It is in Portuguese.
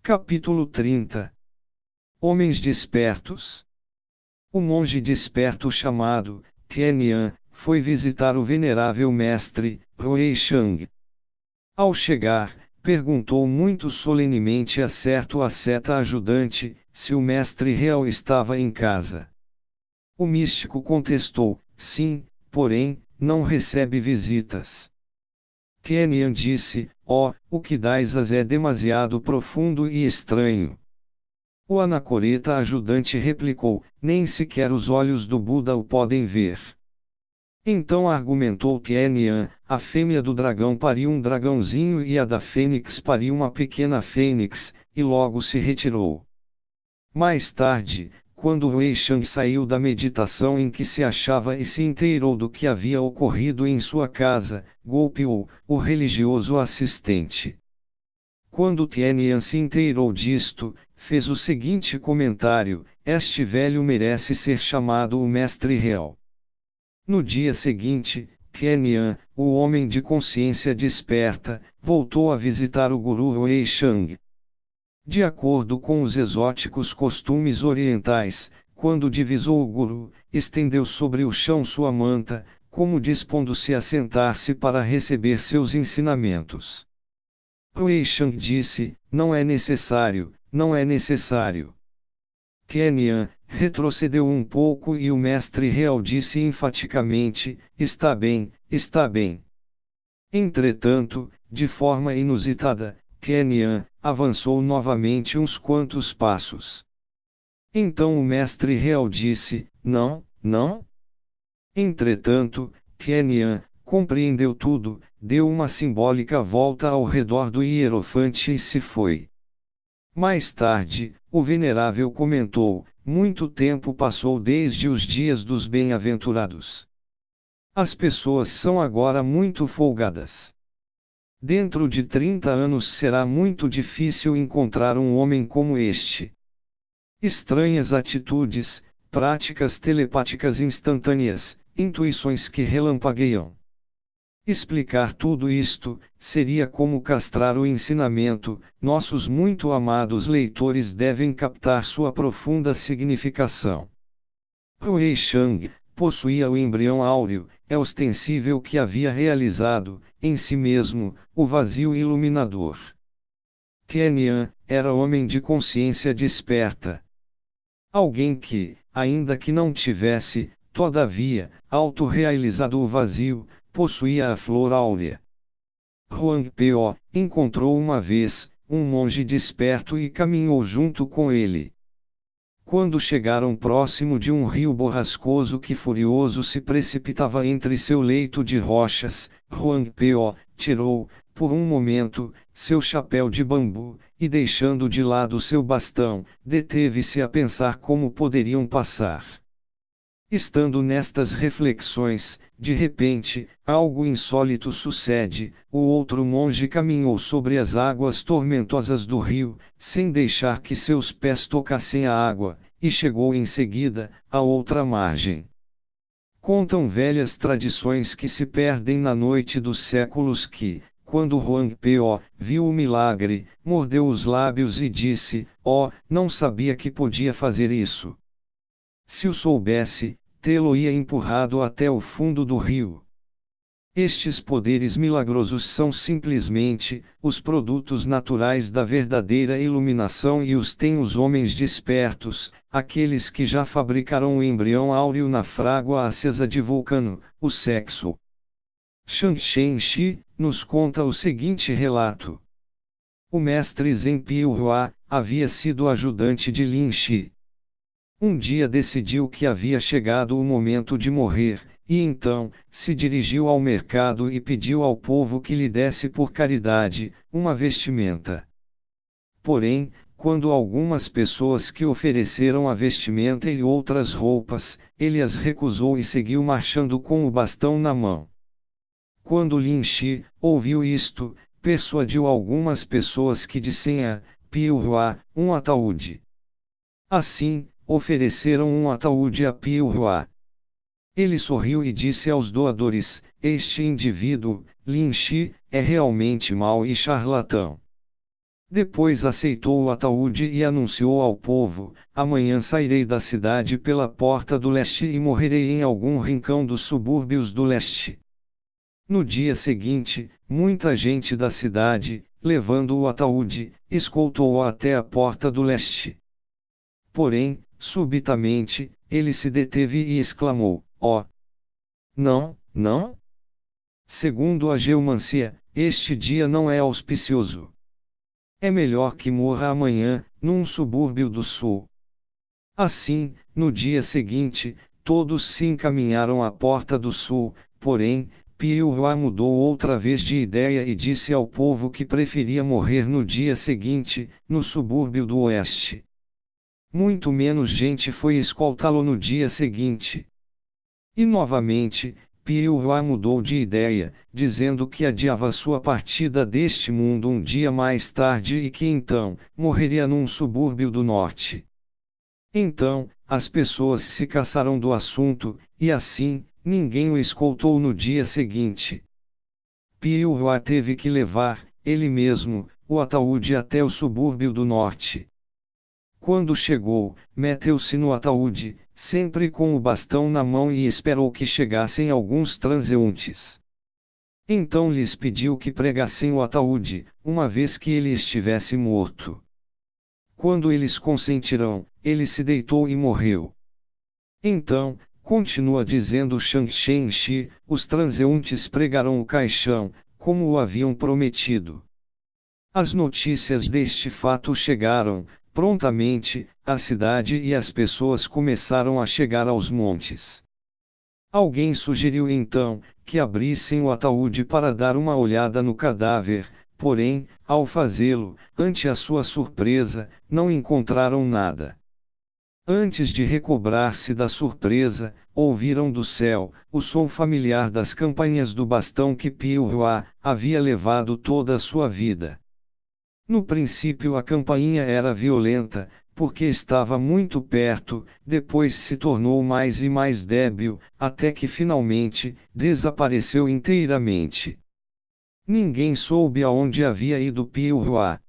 Capítulo 30. Homens despertos. O monge desperto chamado Tianyan foi visitar o venerável mestre Ruisheng. Ao chegar, perguntou muito solenemente a certo asceta ajudante se o mestre real estava em casa. O místico contestou: sim, porém, não recebe visitas. Tianyan disse: o que dás é demasiado profundo e estranho. O anacoreta ajudante replicou: nem sequer os olhos do Buda o podem ver. Então argumentou Tianyan: a fêmea do dragão pariu um dragãozinho e a da fênix pariu uma pequena fênix, e logo se retirou. Mais tarde, quando Ruisheng saiu da meditação em que se achava e se inteirou do que havia ocorrido em sua casa, golpeou o religioso assistente. Quando Tianyan se inteirou disto, fez o seguinte comentário: este velho merece ser chamado o mestre real. No dia seguinte, Tianyan, o homem de consciência desperta, voltou a visitar o guru Ruisheng. De acordo com os exóticos costumes orientais, quando divisou o guru, estendeu sobre o chão sua manta, como dispondo-se a sentar-se para receber seus ensinamentos. Ruisheng disse: não é necessário, não é necessário. Tianyan retrocedeu um pouco e o mestre real disse enfaticamente: está bem, está bem. Entretanto, de forma inusitada, Tianyan avançou novamente uns quantos passos. Então o mestre real disse: não, não. Entretanto, Tianyan compreendeu tudo, deu uma simbólica volta ao redor do hierofante e se foi. Mais tarde, o venerável comentou: muito tempo passou desde os dias dos bem-aventurados. As pessoas são agora muito folgadas. Dentro de 30 anos será muito difícil encontrar um homem como este. Estranhas atitudes, práticas telepáticas instantâneas, intuições que relampagueiam. Explicar tudo isto seria como castrar o ensinamento. Nossos muito amados leitores devem captar sua profunda significação. Ruisheng possuía o embrião áureo, é ostensível que havia realizado, em si mesmo, o vazio iluminador. Tianyan era homem de consciência desperta. Alguém que, ainda que não tivesse, todavia, autorrealizado o vazio, possuía a flor áurea. Huangpo encontrou uma vez um monge desperto e caminhou junto com ele. Quando chegaram próximo de um rio borrascoso que furioso se precipitava entre seu leito de rochas, Huangpo tirou, por um momento, seu chapéu de bambu, e deixando de lado seu bastão, deteve-se a pensar como poderiam passar. Estando nestas reflexões, de repente, algo insólito sucede: o outro monge caminhou sobre as águas tormentosas do rio, sem deixar que seus pés tocassem a água, e chegou em seguida, à outra margem. Contam velhas tradições que se perdem na noite dos séculos que, quando Huangpo viu o milagre, mordeu os lábios e disse: não sabia que podia fazer isso. Se o soubesse, tê-lo-ia empurrado até o fundo do rio. Estes poderes milagrosos são simplesmente os produtos naturais da verdadeira iluminação e os têm os homens despertos, aqueles que já fabricaram o embrião áureo na frágua acesa de Vulcano, o sexo. Shanshen Shi nos conta o seguinte relato. O mestre Zhenpi Hua havia sido ajudante de Lin Shi. Um dia decidiu que havia chegado o momento de morrer, e então, se dirigiu ao mercado e pediu ao povo que lhe desse por caridade, uma vestimenta. Porém, quando algumas pessoas que ofereceram a vestimenta e outras roupas, ele as recusou e seguiu marchando com o bastão na mão. Quando Lin Shi ouviu isto, persuadiu algumas pessoas que dessem a Piu Hua um ataúde. Assim, ofereceram um ataúde a Piu Hua. Ele sorriu e disse aos doadores: este indivíduo, Lin Shi, é realmente mau e charlatão. Depois aceitou o ataúde e anunciou ao povo: amanhã sairei da cidade pela porta do leste e morrerei em algum rincão dos subúrbios do leste. No dia seguinte, muita gente da cidade, levando o ataúde, escoltou-o até a porta do leste. Porém, subitamente, ele se deteve e exclamou: ó! Não, não! Segundo a geomancia, este dia não é auspicioso. É melhor que morra amanhã, num subúrbio do sul. Assim, no dia seguinte, todos se encaminharam à porta do sul, porém, Piuá mudou outra vez de ideia e disse ao povo que preferia morrer no dia seguinte, no subúrbio do oeste. Muito menos gente foi escoltá-lo no dia seguinte. E novamente, Piuá mudou de ideia, dizendo que adiava sua partida deste mundo um dia mais tarde e que então, morreria num subúrbio do norte. Então, as pessoas se cansaram do assunto, e assim, ninguém o escoltou no dia seguinte. Piuá teve que levar, ele mesmo, o ataúde até o subúrbio do norte. Quando chegou, meteu-se no ataúde, sempre com o bastão na mão e esperou que chegassem alguns transeuntes. Então lhes pediu que pregassem o ataúde, uma vez que ele estivesse morto. Quando eles consentiram, ele se deitou e morreu. Então, continua dizendo Shang-Chi, os transeuntes pregaram o caixão, como o haviam prometido. As notícias deste fato chegaram, prontamente, à cidade e as pessoas começaram a chegar aos montes. Alguém sugeriu então, que abrissem o ataúde para dar uma olhada no cadáver, porém, ao fazê-lo, ante a sua surpresa, não encontraram nada. Antes de recobrar-se da surpresa, ouviram do céu, o som familiar das campainhas do bastão que Piuá havia levado toda a sua vida. No princípio a campainha era violenta, porque estava muito perto, depois se tornou mais e mais débil, até que finalmente, desapareceu inteiramente. Ninguém soube aonde havia ido Piuá.